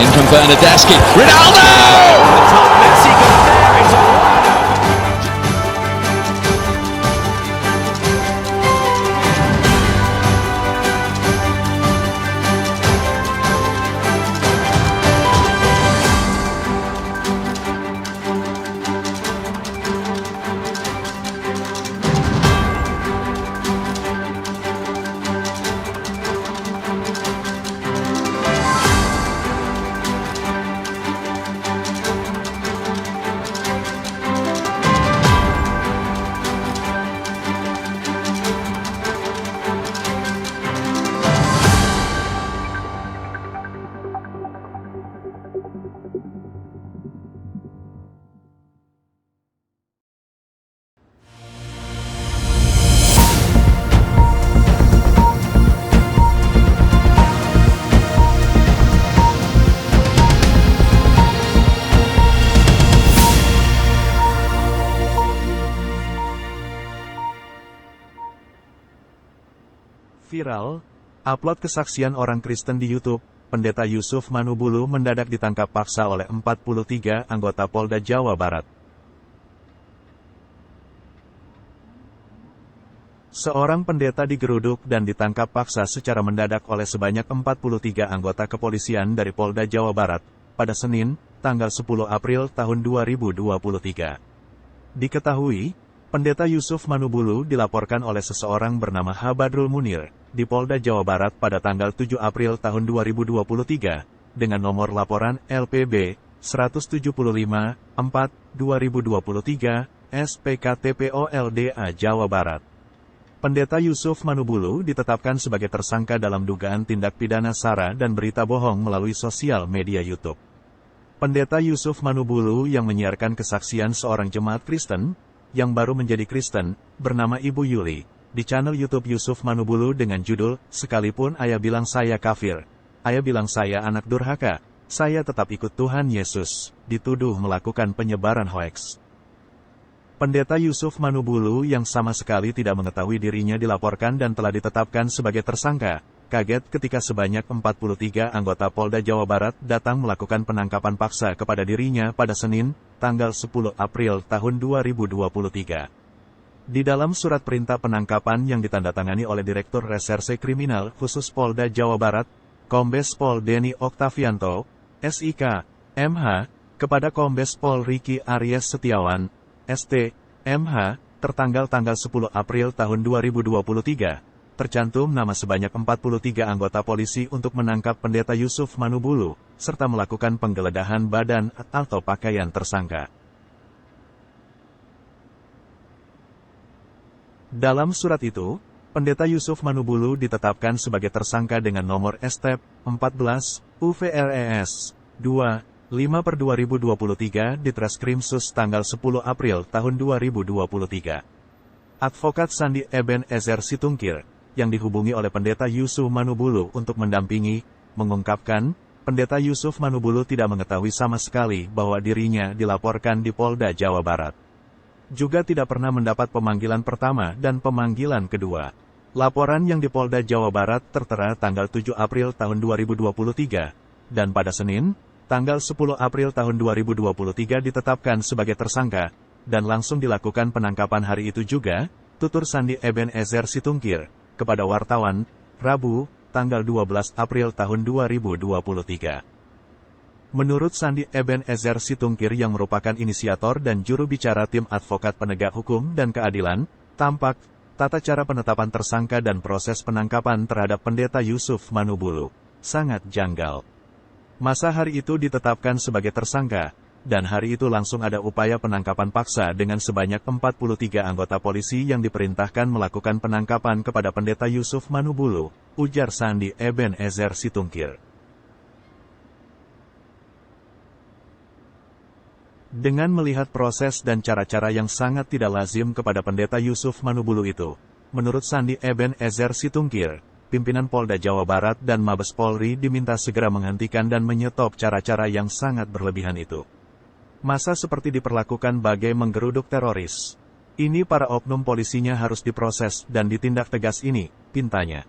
In from Bernardeschi. Ronaldo! The top Messi got there. It's a wide open. Viral, upload kesaksian orang Kristen di YouTube, Pendeta Yusuf Manubulu mendadak ditangkap paksa oleh 43 anggota Polda Jawa Barat. Seorang pendeta digeruduk dan ditangkap paksa secara mendadak oleh sebanyak 43 anggota kepolisian dari Polda Jawa Barat, pada Senin, tanggal 10 April tahun 2023. Diketahui, Pendeta Yusuf Manubulu dilaporkan oleh seseorang bernama Habadrul Munir, di Polda Jawa Barat pada tanggal 7 April tahun 2023, dengan nomor laporan LPB 175-4-2023, SPKTPOLDA Jawa Barat. Pendeta Yusuf Manubulu ditetapkan sebagai tersangka dalam dugaan tindak pidana sara dan berita bohong melalui sosial media YouTube. Pendeta Yusuf Manubulu yang menyiarkan kesaksian seorang jemaat Kristen, yang baru menjadi Kristen, bernama Ibu Yuli, di channel YouTube Yusuf Manubulu dengan judul, "Sekalipun Ayah bilang saya kafir, Ayah bilang saya anak durhaka, saya tetap ikut Tuhan Yesus," dituduh melakukan penyebaran hoaks. Pendeta Yusuf Manubulu yang sama sekali tidak mengetahui dirinya dilaporkan dan telah ditetapkan sebagai tersangka, kaget ketika sebanyak 43 anggota Polda Jawa Barat datang melakukan penangkapan paksa kepada dirinya pada Senin, tanggal 10 April tahun 2023. Di dalam surat perintah penangkapan yang ditandatangani oleh Direktur Reserse Kriminal Khusus Polda Jawa Barat, Kombes Pol Denny Oktavianto, SIK, MH, kepada Kombes Pol Riki Aries Setiawan, ST, MH, tertanggal tanggal 10 April tahun 2023, tercantum nama sebanyak 43 anggota polisi untuk menangkap Pendeta Yusuf Manubulu, serta melakukan penggeledahan badan atau pakaian tersangka. Dalam surat itu, Pendeta Yusuf Manubulu ditetapkan sebagai tersangka dengan nomor STEP 14 UVRES 25/2023 di Treskrimsus tanggal 10 April tahun 2023. Advokat Sandi Eben Ezer Situngkir, yang dihubungi oleh Pendeta Yusuf Manubulu untuk mendampingi, mengungkapkan, Pendeta Yusuf Manubulu tidak mengetahui sama sekali bahwa dirinya dilaporkan di Polda Jawa Barat. Juga tidak pernah mendapat pemanggilan pertama dan pemanggilan kedua. Laporan yang di Polda Jawa Barat tertera tanggal 7 April tahun 2023, dan pada Senin, tanggal 10 April tahun 2023 ditetapkan sebagai tersangka, dan langsung dilakukan penangkapan hari itu juga, tutur Sandi Eben Ezer Situngkir, kepada wartawan, Rabu, tanggal 12 April tahun 2023. Menurut Sandi Eben Ezer Situngkir yang merupakan inisiator dan juru bicara tim advokat penegak hukum dan keadilan, tampak, tata cara penetapan tersangka dan proses penangkapan terhadap Pendeta Yusuf Manubulu sangat janggal. Masa hari itu ditetapkan sebagai tersangka, dan hari itu langsung ada upaya penangkapan paksa dengan sebanyak 43 anggota polisi yang diperintahkan melakukan penangkapan kepada Pendeta Yusuf Manubulu, ujar Sandi Eben Ezer Situngkir. Dengan melihat proses dan cara-cara yang sangat tidak lazim kepada Pendeta Yusuf Manubulu itu, menurut Sandi Eben Ezer Situngkir, pimpinan Polda Jawa Barat dan Mabes Polri diminta segera menghentikan dan menyetop cara-cara yang sangat berlebihan itu. Masa seperti diperlakukan bagai menggeruduk teroris. Ini para oknum polisinya harus diproses dan ditindak tegas ini, pintanya.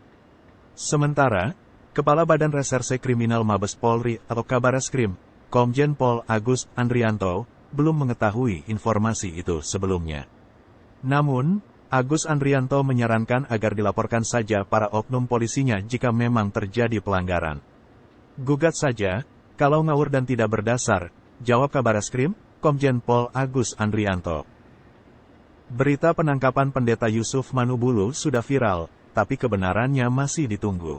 Sementara, Kepala Badan Reserse Kriminal Mabes Polri atau Kabareskrim, Komjen Pol Agus Andrianto, belum mengetahui informasi itu sebelumnya. Namun, Agus Andrianto menyarankan agar dilaporkan saja para oknum polisinya jika memang terjadi pelanggaran. Gugat saja, kalau ngawur dan tidak berdasar, jawab Kabareskrim, Komjen Pol Agus Andrianto. Berita penangkapan Pendeta Yusuf Manubulu sudah viral, tapi kebenarannya masih ditunggu.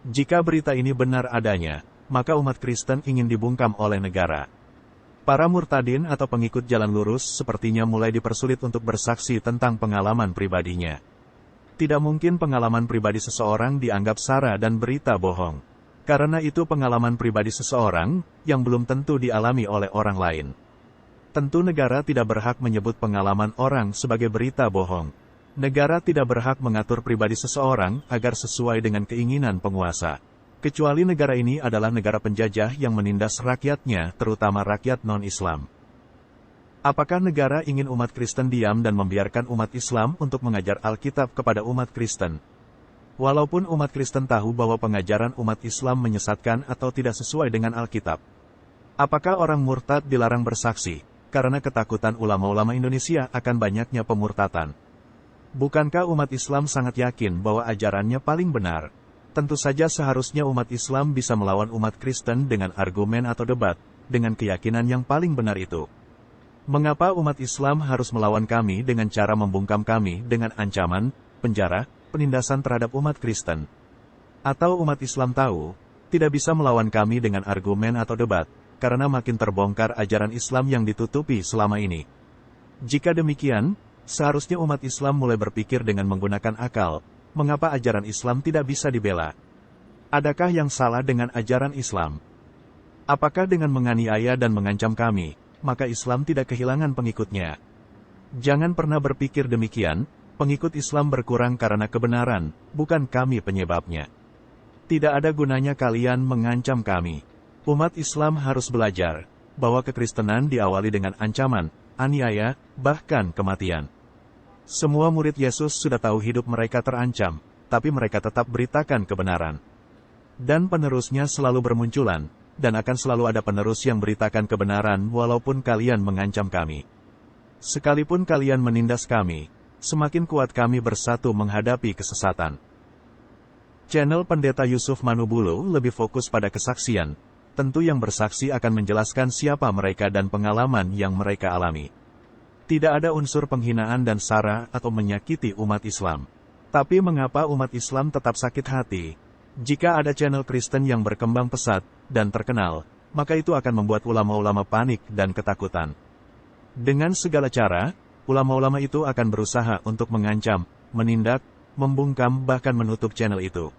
Jika berita ini benar adanya, maka umat Kristen ingin dibungkam oleh negara. Para murtadin atau pengikut jalan lurus sepertinya mulai dipersulit untuk bersaksi tentang pengalaman pribadinya. Tidak mungkin pengalaman pribadi seseorang dianggap sara dan berita bohong. Karena itu pengalaman pribadi seseorang yang belum tentu dialami oleh orang lain. Tentu negara tidak berhak menyebut pengalaman orang sebagai berita bohong. Negara tidak berhak mengatur pribadi seseorang agar sesuai dengan keinginan penguasa. Kecuali negara ini adalah negara penjajah yang menindas rakyatnya, terutama rakyat non-Islam. Apakah negara ingin umat Kristen diam dan membiarkan umat Islam untuk mengajar Alkitab kepada umat Kristen? Walaupun umat Kristen tahu bahwa pengajaran umat Islam menyesatkan atau tidak sesuai dengan Alkitab. Apakah orang murtad dilarang bersaksi, karena ketakutan ulama-ulama Indonesia akan banyaknya pemurtatan? Bukankah umat Islam sangat yakin bahwa ajarannya paling benar? Tentu saja seharusnya umat Islam bisa melawan umat Kristen dengan argumen atau debat, dengan keyakinan yang paling benar itu. Mengapa umat Islam harus melawan kami dengan cara membungkam kami dengan ancaman, penjara, penindasan terhadap umat Kristen? Atau umat Islam tahu, tidak bisa melawan kami dengan argumen atau debat, karena makin terbongkar ajaran Islam yang ditutupi selama ini. Jika demikian, seharusnya umat Islam mulai berpikir dengan menggunakan akal, mengapa ajaran Islam tidak bisa dibela? Adakah yang salah dengan ajaran Islam? Apakah dengan menganiaya dan mengancam kami, maka Islam tidak kehilangan pengikutnya? Jangan pernah berpikir demikian, pengikut Islam berkurang karena kebenaran, bukan kami penyebabnya. Tidak ada gunanya kalian mengancam kami. Umat Islam harus belajar, bahwa kekristenan diawali dengan ancaman, aniaya, bahkan kematian. Semua murid Yesus sudah tahu hidup mereka terancam, tapi mereka tetap beritakan kebenaran. Dan penerusnya selalu bermunculan, dan akan selalu ada penerus yang beritakan kebenaran walaupun kalian mengancam kami. Sekalipun kalian menindas kami, semakin kuat kami bersatu menghadapi kesesatan. Channel Pendeta Yusuf Manubulu lebih fokus pada kesaksian. Tentu yang bersaksi akan menjelaskan siapa mereka dan pengalaman yang mereka alami. Tidak ada unsur penghinaan dan sara atau menyakiti umat Islam. Tapi mengapa umat Islam tetap sakit hati? Jika ada channel Kristen yang berkembang pesat dan terkenal, maka itu akan membuat ulama-ulama panik dan ketakutan. Dengan segala cara, ulama-ulama itu akan berusaha untuk mengancam, menindak, membungkam bahkan menutup channel itu.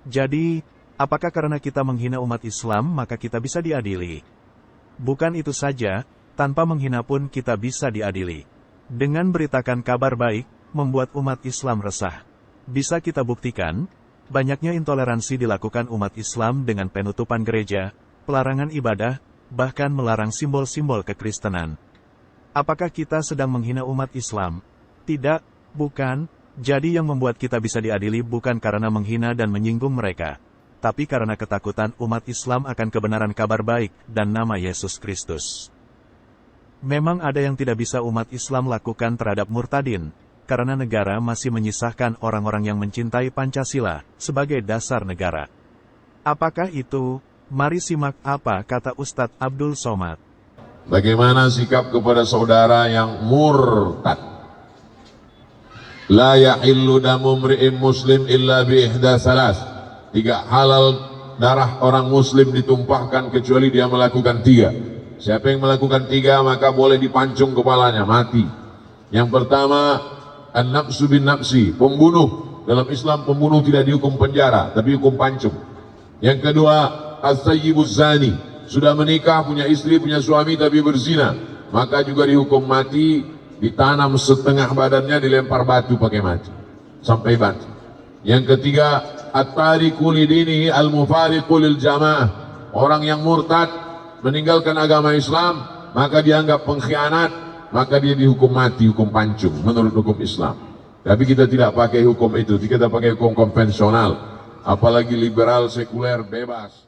Jadi, apakah karena kita menghina umat Islam maka kita bisa diadili? Bukan itu saja, tanpa menghina pun kita bisa diadili. Dengan beritakan kabar baik, membuat umat Islam resah. Bisa kita buktikan, banyaknya intoleransi dilakukan umat Islam dengan penutupan gereja, pelarangan ibadah, bahkan melarang simbol-simbol kekristenan. Apakah kita sedang menghina umat Islam? Tidak, bukan. Jadi yang membuat kita bisa diadili bukan karena menghina dan menyinggung mereka, tapi karena ketakutan umat Islam akan kebenaran kabar baik dan nama Yesus Kristus. Memang ada yang tidak bisa umat Islam lakukan terhadap murtadin, karena negara masih menyisahkan orang-orang yang mencintai Pancasila sebagai dasar negara. Apakah itu? Mari simak apa kata Ustadz Abdul Somad. Bagaimana sikap kepada saudara yang murtad? La yahillu damu mri'in muslim illa bi ihda salas. Tidak halal darah orang muslim ditumpahkan kecuali dia melakukan 3. Siapa yang melakukan 3 maka boleh dipancung kepalanya, mati. Yang pertama, an-nafsu bin nafsi, pembunuh. Dalam Islam pembunuh tidak dihukum penjara, tapi hukum pancung. Yang kedua, as-sayyibuz zani, sudah menikah, punya istri, punya suami tapi berzina, maka juga dihukum mati, ditanam setengah badannya, dilempar batu pakai mati, sampai mati. Yang ketiga, at-tariku lidinihi al-mufariqu lil jamaah, orang yang murtad meninggalkan agama Islam, maka dianggap pengkhianat, maka dia dihukum mati, hukum pancung menurut hukum Islam. Tapi kita tidak pakai hukum itu, kita pakai hukum konvensional. apalagi liberal sekuler bebas.